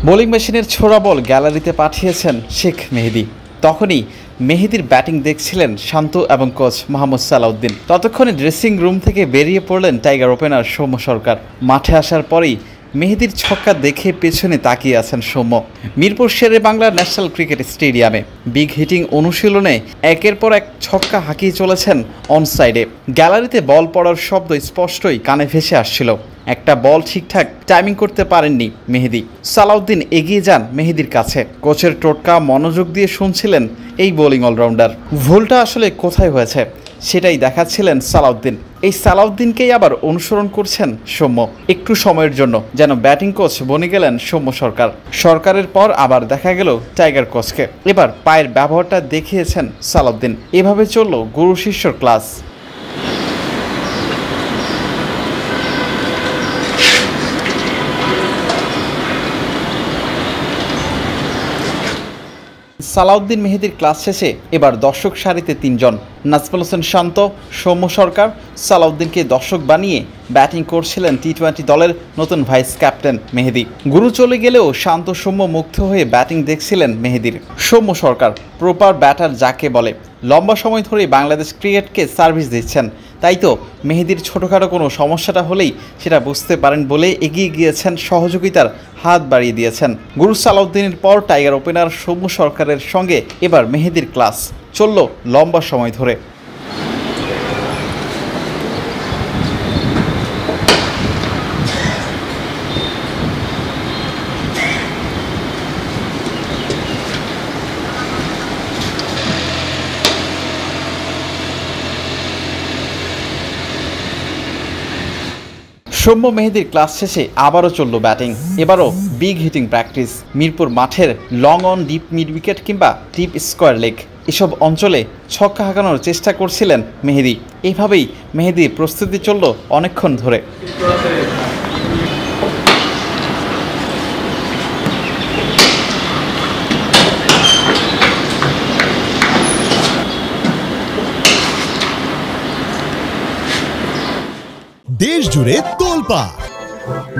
Bowling মেশিনের ছোড়া বল গ্যালারিতে পাঠিয়েছেন শেখ মেহেদী। তখনই মেহেদীর ব্যাটিং দেখছিলেন শান্ত এবং কোচ মোহাম্মদ সালাউদ্দিন। ততক্ষণে ড্রেসিং রুম থেকে বেরিয়ে পড়লেন টাইগার ওপেনার সৌম্য সরকার। মাঠে আসার পরেই মেহেদীর ছক্কা দেখে পেছনে তাকিয়ে আছেন সৌম্য। মিরপুর শেরে বাংলা ন্যাশনাল ক্রিকেট স্টেডিয়ামে বিগ হিটিং অনুশীলনে একের পর এক ছক্কা হাঁকিয়ে চলেছেন অনসাইডে। গ্যালারিতে বল পড়ার শব্দ স্পষ্টই কানে ভেসে আসছিল। একটা বল ঠিকঠাক টাইমিং করতে পারেননি মেহেদী। সালাউদ্দিন এগিয়ে যান মেহেদীর কাছে। কোচের টোটকা মনোযোগ দিয়ে শুনছিলেন এই বোলিং অলরাউন্ডার। ভুলটা আসলে কোথায় হয়েছে সেটাই দেখাচ্ছিলেন সালাউদ্দিন। এই সালাউদ্দিনকেই আবার অনুসরণ করছেন সৌম্য। একটু সময়ের জন্য যেন ব্যাটিং কোচ বনে গেলেন সৌম্য সরকার। সরকারের পর আবার দেখা গেল টাইগার কোচকে। এবার পায়ের ব্যবহারটা দেখিয়েছেন সালাউদ্দিন। এভাবে চলল গুরু শিষ্যর ক্লাস। সালাউদ্দিন মেহেদীর ক্লাস শেষে এবার দর্শক সারিতে তিনজন। নাজমুল হোসেন শান্ত, সৌম্য সরকার সালাউদ্দিনকে দর্শক বানিয়ে ব্যাটিং করছিলেন টি-20 দলের নতুন ভাইস ক্যাপ্টেন মেহেদী। গুরু চলে গেলেও শান্ত সৌম্য মুগ্ধ হয়ে ব্যাটিং দেখছিলেন মেহেদীর। সৌম্য সরকার প্রপার ব্যাটার যাকে বলে, লম্বা সময় ধরে বাংলাদেশ ক্রিকেটকে সার্ভিস দিচ্ছেন। তাই তো মেহেদীর ছোটোখাটো কোনো সমস্যাটা হলেই সেটা বুঝতে পারেন বলে এগিয়ে গিয়েছেন, সহযোগিতার হাত বাড়িয়ে দিয়েছেন। গুরু সালাউদ্দিনের পর টাইগার ওপেনার সৌম্য সরকারের সঙ্গে এবার মেহেদীর ক্লাস চলল লম্বা সময় ধরে। সৌম্য মেহেদীর ক্লাস শেষে আবারও চলল ব্যাটিং। এবারও বিগ হিটিং প্র্যাকটিস। মিরপুর মাঠের long on, deep mid wicket কিংবা ডিপ স্কোয়ার লেগ এসব অঞ্চলে ছক্কা হাঁকানোর চেষ্টা করছিলেন মেহেদী। এইভাবেই মেহেদীর প্রস্তুতি চলল অনেকক্ষণ ধরে। দেশ জুড়ে তোলপাড়।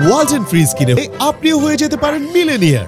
ওয়ালটন ফ্রিজ কিনে আপনিও হয়ে যেতে পারেন মিলেনিয়ার।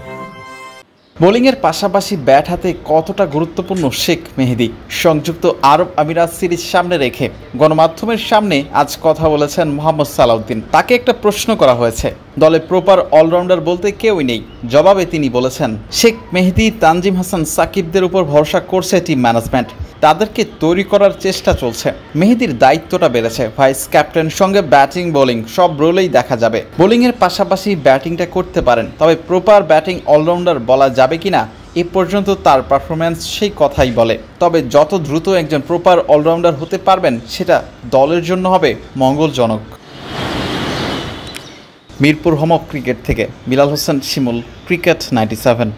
বোলিংয়ের পাশাপাশি ব্যাট হাতে কতটা গুরুত্বপূর্ণ শেখ মেহেদী। সংযুক্ত আরব আমিরাত সিরিজ সামনে রেখে গণমাধ্যমের সামনে আজ কথা বলেছেন মোহাম্মদ সালাউদ্দিন। তাকে একটা প্রশ্ন করা হয়েছে, দলে প্রপার অলরাউন্ডার বলতে কেউই নেই। জবাবে তিনি বলেছেন, শেখ মেহেদী, তানজিম হাসান, সাকিবদের উপর ভরসা করছে টিম ম্যানেজমেন্ট। তাদেরকে তৈরি করার চেষ্টা চলছে। মেহেদীর দায়িত্বটা বেড়েছে। ভাইস ক্যাপ্টেন সঙ্গে ব্যাটিং বোলিং সব রোলেই দেখা যাবে। বোলিংয়ের পাশাপাশি ব্যাটিংটা করতে পারেন, তবে প্রপার ব্যাটিং অলরাউন্ডার বলা যাবে কিনা এ পর্যন্ত তার পারফরম্যান্স সেই কথাই বলে। তবে যত দ্রুত একজন প্রপার অলরাউন্ডার হতে পারবেন সেটা দলের জন্য হবে মঙ্গলজনক। মিরপুর হোম অফ ক্রিকেট থেকে বিলাল হোসেন শিমুল, ক্রিকেট 97।